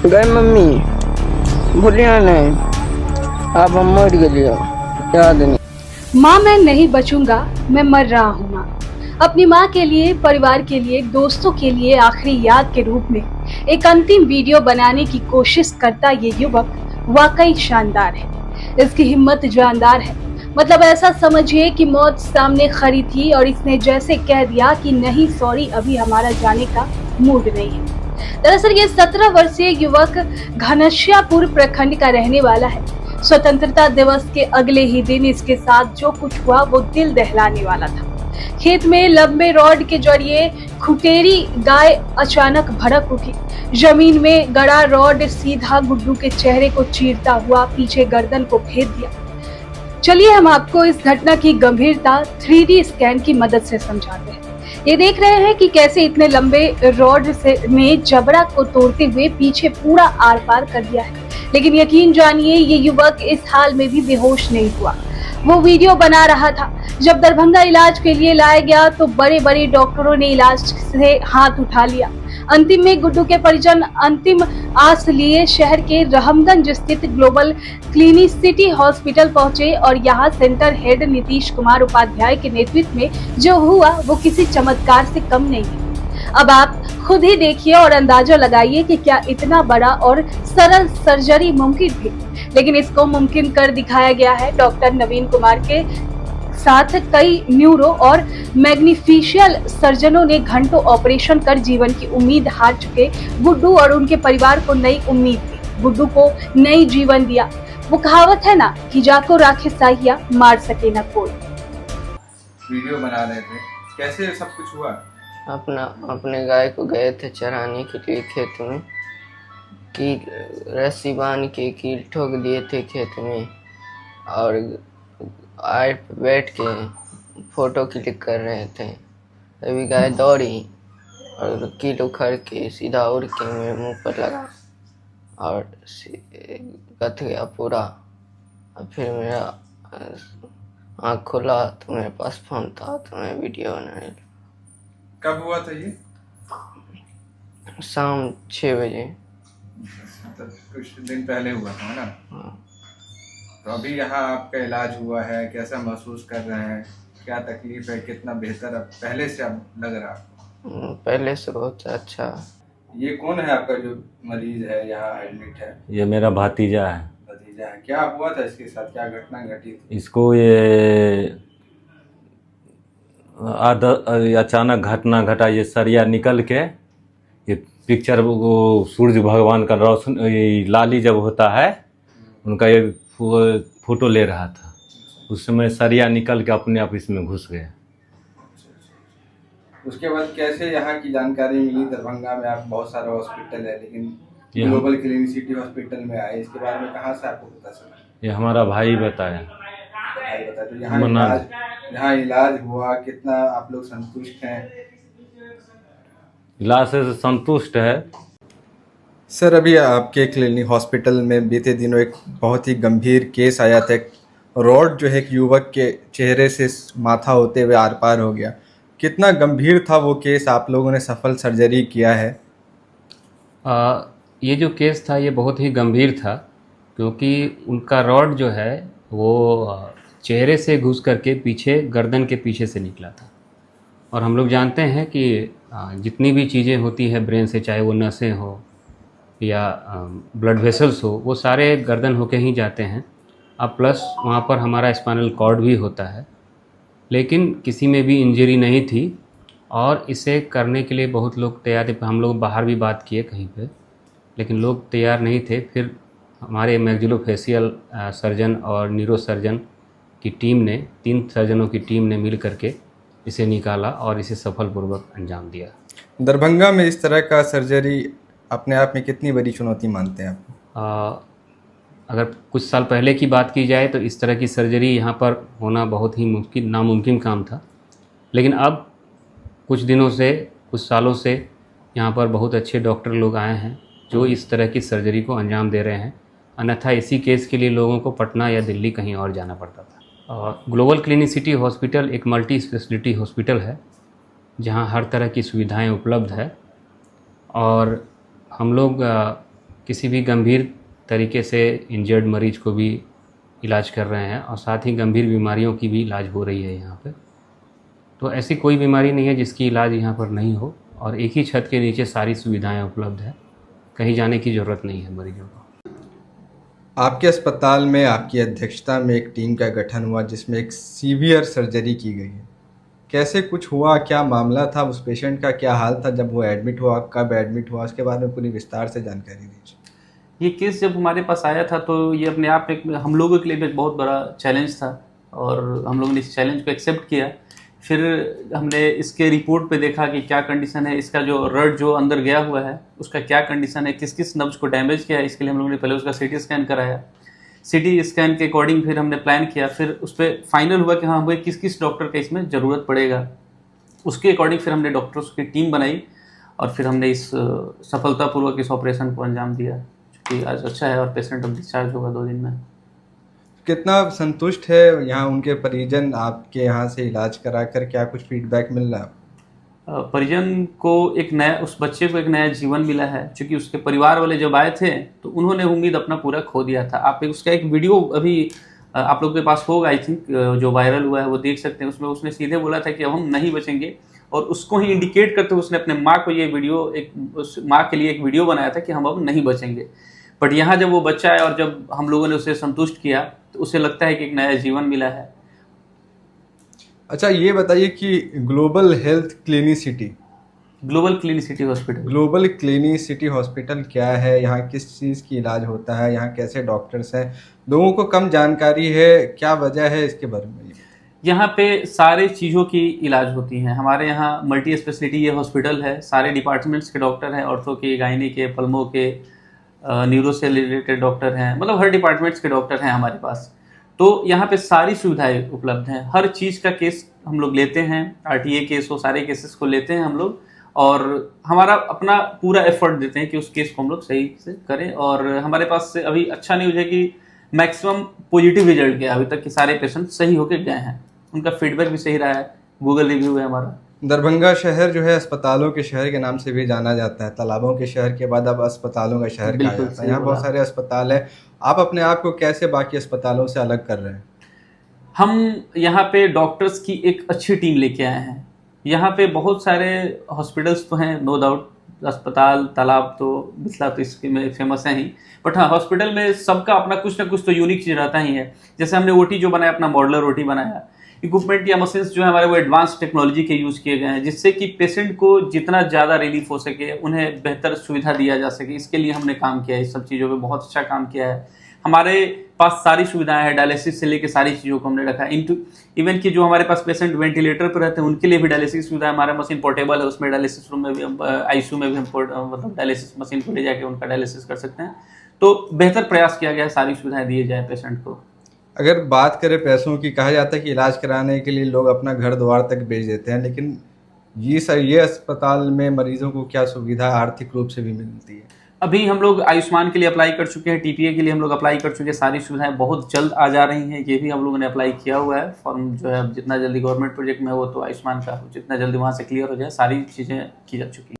गए मम्मी भूलिया नहीं, अब हम मर गए, याद नहीं। माँ मैं नहीं बचूंगा, मैं मर रहा हूँ माँ। अपनी माँ के लिए, परिवार के लिए, दोस्तों के लिए आखिरी याद के रूप में एक अंतिम वीडियो बनाने की कोशिश करता ये युवक वाकई शानदार है। इसकी हिम्मत जानदार है। मतलब ऐसा समझिए कि मौत सामने खड़ी थी और इसने जैसे कह दिया कि नहीं सॉरी, अभी हमारा जाने का मूड नहीं है। दरअसल ये 17 वर्षीय युवक घनश्यामपुर प्रखंड का रहने वाला है। स्वतंत्रता दिवस के अगले ही दिन इसके साथ जो कुछ हुआ वो दिल दहलाने वाला था। खेत में लंबे रॉड के जरिए खुटेरी गाय अचानक भड़क उठी। जमीन में गड़ा रॉड सीधा गुड्डू के चेहरे को चीरता हुआ पीछे गर्दन को भेद दिया। चलिए हम आपको इस घटना की गंभीरता 3D स्कैन की मदद से समझाते हैं। ये देख रहे हैं कि कैसे इतने लंबे रॉड से ने जबड़ा को तोड़ते हुए पीछे पूरा आर पार कर दिया है। लेकिन यकीन जानिए ये युवक इस हाल में भी बेहोश नहीं हुआ। वो वीडियो बना रहा था। जब दरभंगा इलाज के लिए लाया गया तो बड़े बड़े डॉक्टरों ने इलाज से हाथ उठा लिया। अंतिम में गुड्डू के परिजन अंतिम आस लिए शहर के रहमगंज स्थित ग्लोबल क्लिनिसिटी हॉस्पिटल पहुंचे और यहां सेंटर हेड नीतीश कुमार उपाध्याय के नेतृत्व में जो हुआ वो किसी चमत्कार से कम नहीं है। अब आप खुद ही देखिए और अंदाजा लगाइए कि क्या इतना बड़ा और सरल सर्जरी मुमकिन थी। लेकिन इसको मुमकिन कर दिखाया गया है। डॉक्टर नवीन कुमार के साथ कई न्यूरो और मैग्नीफिशियल सर्जनों ने घंटों ऑपरेशन कर जीवन की उम्मीद हार चुके गुड्डू और उनके परिवार को नई उम्मीद दी। गुड्डू को नई जीवन दिया। वो कहावत है ना कि जाको राखे साहिया, मार सके ना कोई। वीडियो बना रहे थे, कैसे सब कुछ हुआ? अपने गाय को गए थे चराने के लिए खेत में, की रस्सी बांध के कील ठोक दिए थे खेत में और आड़ पे बैठ के फोटो क्लिक कर रहे थे। तभी गाय दौड़ी और कील उखड़ के सीधा उड़ के मेरे मुंह पर लगा और गथ गया पूरा। और फिर मेरा आँख खुला तो मेरे पास फोन था तो मैं वीडियो बनाने लगा। कब हुआ था ये? शाम 6 बजे। तो कुछ दिन पहले हुआ था ना? हाँ। तो अभी यहाँ आपका इलाज हुआ है, कैसा महसूस कर रहे हैं? क्या तकलीफ है? कितना बेहतर अब पहले से अब लग रहा है? पहले से बहुत अच्छा। ये कौन है आपका जो मरीज है यहाँ एडमिट है? ये मेरा भतीजा है। भतीजा है। क्या हुआ था इसके साथ, क्या घटना घटी थी? इसको ये अचानक घटना घटा। ये सरिया निकल के ये पिक्चर वो सूर्य भगवान का रोशन लाली जब होता है उनका ये फोटो ले रहा था। उस समय सरिया निकल के अपने आप इसमें घुस गया। उसके बाद कैसे यहाँ की जानकारी मिली? दरभंगा में आप बहुत सारे हॉस्पिटल है लेकिन ग्लोबल क्लिनिसिटी हॉस्पिटल में आए, इसके बारे में कहाँ से आपको पता चला? ये हमारा भाई बताया। भाई बताया। तो यहाँ इलाज हुआ, कितना आप लोग संतुष्ट हैं? इलाज से संतुष्ट है। सर अभी आपके क्लिनिक हॉस्पिटल में बीते दिनों एक बहुत ही गंभीर केस आया था। रॉड जो है एक युवक के चेहरे से माथा होते हुए आर पार हो गया। कितना गंभीर था वो केस? आप लोगों ने सफल सर्जरी किया है। ये जो केस था ये बहुत ही गंभीर था क्योंकि उनका रॉड जो है वो चेहरे से घुस करके पीछे गर्दन के पीछे से निकला था। और हम लोग जानते हैं कि जितनी भी चीज़ें होती है ब्रेन से, चाहे वो नसें हो या ब्लड वेसल्स हो, वो सारे गर्दन होके ही जाते हैं। अब प्लस वहाँ पर हमारा स्पाइनल कॉर्ड भी होता है। लेकिन किसी में भी इंजरी नहीं थी और इसे करने के लिए बहुत लोग तैयार थे। हम लोग बाहर भी बात किए कहीं पे, लेकिन लोग तैयार नहीं थे। फिर हमारे मैक्सिलोफेशियल सर्जन और न्यूरो सर्जन की टीम ने, 3 सर्जनों की टीम ने मिल करके इसे निकाला और इसे सफलपूर्वक अंजाम दिया। दरभंगा में इस तरह का सर्जरी अपने आप में कितनी बड़ी चुनौती मानते हैं आप? अगर कुछ साल पहले की बात की जाए तो इस तरह की सर्जरी यहाँ पर होना बहुत ही नामुमकिन काम था। लेकिन अब कुछ दिनों से, कुछ सालों से यहाँ पर बहुत अच्छे डॉक्टर लोग आए हैं जो इस तरह की सर्जरी को अंजाम दे रहे हैं। अन्यथा इसी केस के लिए लोगों को पटना या दिल्ली कहीं और जाना पड़ता था। ग्लोबल क्लिनिसिटी हॉस्पिटल एक मल्टी स्पेशलिटी हॉस्पिटल है जहाँ हर तरह की सुविधाएं उपलब्ध है और हम लोग किसी भी गंभीर तरीके से इंजर्ड मरीज को भी इलाज कर रहे हैं और साथ ही गंभीर बीमारियों की भी इलाज हो रही है यहाँ पे। तो ऐसी कोई बीमारी नहीं है जिसकी इलाज यहाँ पर नहीं हो, और एक ही छत के नीचे सारी सुविधाएं उपलब्ध है, कहीं जाने की ज़रूरत नहीं है मरीजों को। आपके अस्पताल में आपकी अध्यक्षता में एक टीम का गठन हुआ जिसमें एक सीवियर सर्जरी की गई है। कैसे कुछ हुआ, क्या मामला था, उस पेशेंट का क्या हाल था जब वो एडमिट हुआ, कब एडमिट हुआ, उसके बारे में पूरी विस्तार से जानकारी दीजिए। ये केस जब हमारे पास आया था तो ये अपने आप में हम लोगों के लिए भी एक बहुत बड़ा चैलेंज था और हम लोगों ने इस चैलेंज को एक्सेप्ट किया। फिर हमने इसके रिपोर्ट पे देखा कि क्या कंडीशन है, इसका जो रड जो अंदर गया हुआ है उसका क्या कंडीशन है, किस किस नब्ज को डैमेज किया है। इसके लिए हम लोगों ने पहले उसका सीटी स्कैन कराया। सीटी स्कैन के अकॉर्डिंग फिर हमने प्लान किया, फिर उस पर फाइनल हुआ कि हाँ हमें किस किस डॉक्टर का इसमें ज़रूरत पड़ेगा। उसके अकॉर्डिंग फिर हमने डॉक्टर्स की टीम बनाई और फिर हमने इस सफलतापूर्वक इस ऑपरेशन को अंजाम दिया, जो कि आज अच्छा है और पेशेंट अब डिस्चार्ज होगा 2 दिन में। कितना संतुष्ट है यहाँ उनके परिजन आपके यहाँ से इलाज कराकर, क्या कुछ फीडबैक मिल रहा है? परिजन को एक नया, उस बच्चे को एक नया जीवन मिला है, क्योंकि उसके परिवार वाले जब आए थे तो उन्होंने उम्मीद अपना पूरा खो दिया था। आप उसका एक वीडियो अभी आप लोगों के पास होगा आई थिंक, जो वायरल हुआ है वो देख सकते हैं। उसमें उसने सीधे बोला था कि अब हम नहीं बचेंगे, और उसको ही इंडिकेट करते हुए उसने अपने माँ को ये वीडियो, उस माँ के लिए एक वीडियो बनाया था कि हम अब नहीं बचेंगे। बट यहाँ जब वो बच्चा है और जब हम लोगों ने उसे संतुष्ट किया तो उसे लगता है कि एक नया जीवन मिला है। अच्छा, ये बताइए कि Global Health Clinicity, Global Clinicity hospital, Global Clinicity hospital क्या है, यहाँ किस चीज़ की इलाज होता है, यहाँ कैसे डॉक्टर्स हैं, लोगों को कम जानकारी है, क्या वजह है, इसके बारे में? यहाँ पे सारे चीज़ों की इलाज होती हैं। हमारे यहाँ मल्टी स्पेशलिटी ये हॉस्पिटल है, सारे डिपार्टमेंट्स के डॉक्टर हैं, ऑर्थो के, गायनी के, पल्मो के, न्यूरो से रिलेटेड डॉक्टर हैं, मतलब हर डिपार्टमेंट्स के डॉक्टर हैं हमारे पास। तो यहाँ पे सारी सुविधाएं उपलब्ध हैं, हर चीज़ का केस हम लोग लेते हैं, आरटीए केस हो, सारे केसेस को लेते हैं हम लोग, और हमारा अपना पूरा एफर्ट देते हैं कि उस केस को हम लोग सही से करें। और हमारे पास से अभी अच्छा न्यूज़ है कि मैक्सिमम पॉजिटिव रिजल्ट गया, अभी तक के सारे पेशेंट सही होकर गए हैं, उनका फीडबैक भी सही रहा है, गूगल रिव्यू है हमारा। दरभंगा शहर जो है अस्पतालों के शहर के नाम से भी जाना जाता है, तालाबों के शहर के बाद अब अस्पतालों का शहर कहा जाता है। यहाँ बहुत सारे अस्पताल हैं, आप अपने आप को कैसे बाकी अस्पतालों से अलग कर रहे हैं? हम यहाँ पे डॉक्टर्स की एक अच्छी टीम लेके आए हैं। यहाँ पे बहुत सारे हॉस्पिटल्स तो हैं, नो डाउट, अस्पताल, तालाब तो, बिस्ला तो इसके में फेमस है ही, बट हाँ हॉस्पिटल में सबका अपना कुछ ना कुछ तो यूनिक चीज़ रहता ही है। जैसे हमने ओटी जो बनाया, अपना मॉडलर ओटी बनाया, इक्विपमेंट या मशीन्स जो है हमारे वो एडवांस टेक्नोलॉजी के यूज़ किए गए हैं, जिससे कि पेशेंट को जितना ज़्यादा रिलीफ हो सके, उन्हें बेहतर सुविधा दिया जा सके, इसके लिए हमने काम किया है। इस सब चीज़ों पे बहुत अच्छा काम किया है। हमारे पास सारी सुविधाएं हैं, डायलिसिस से लेके सारी चीज़ों को हमने रखा है। इवन कि जो हमारे पास पेशेंट वेंटिलेटर पर रहते हैं उनके लिए भी डायलिसिस सुविधा है। हमारा मशीन पोर्टेबल है, उसमें डायलिसिस रूम में भी हम, आईसीयू में भी हम मतलब डायलिसिस मशीन को ले जाके उनका डायलिसिस कर सकते हैं। तो बेहतर प्रयास किया गया है, सारी सुविधाएं दी जाए पेशेंट को। अगर बात करें पैसों की, कहा जाता है कि इलाज कराने के लिए लोग अपना घर द्वार तक बेच देते हैं, लेकिन ये अस्पताल में मरीजों को क्या सुविधा आर्थिक रूप से भी मिलती है? अभी हम लोग आयुष्मान के लिए अप्लाई कर चुके हैं, टीपीए के लिए हम लोग अप्लाई कर चुके हैं, सारी सुविधाएं बहुत जल्द आ जा रही हैं। ये भी हम लोगों ने अप्लाई किया हुआ है फॉर्म, जो है जितना जल्दी गवर्नमेंट प्रोजेक्ट में हो तो आयुष्मान का जितना जल्दी वहाँ से क्लियर हो जाए, सारी चीज़ें की जा चुकी हैं।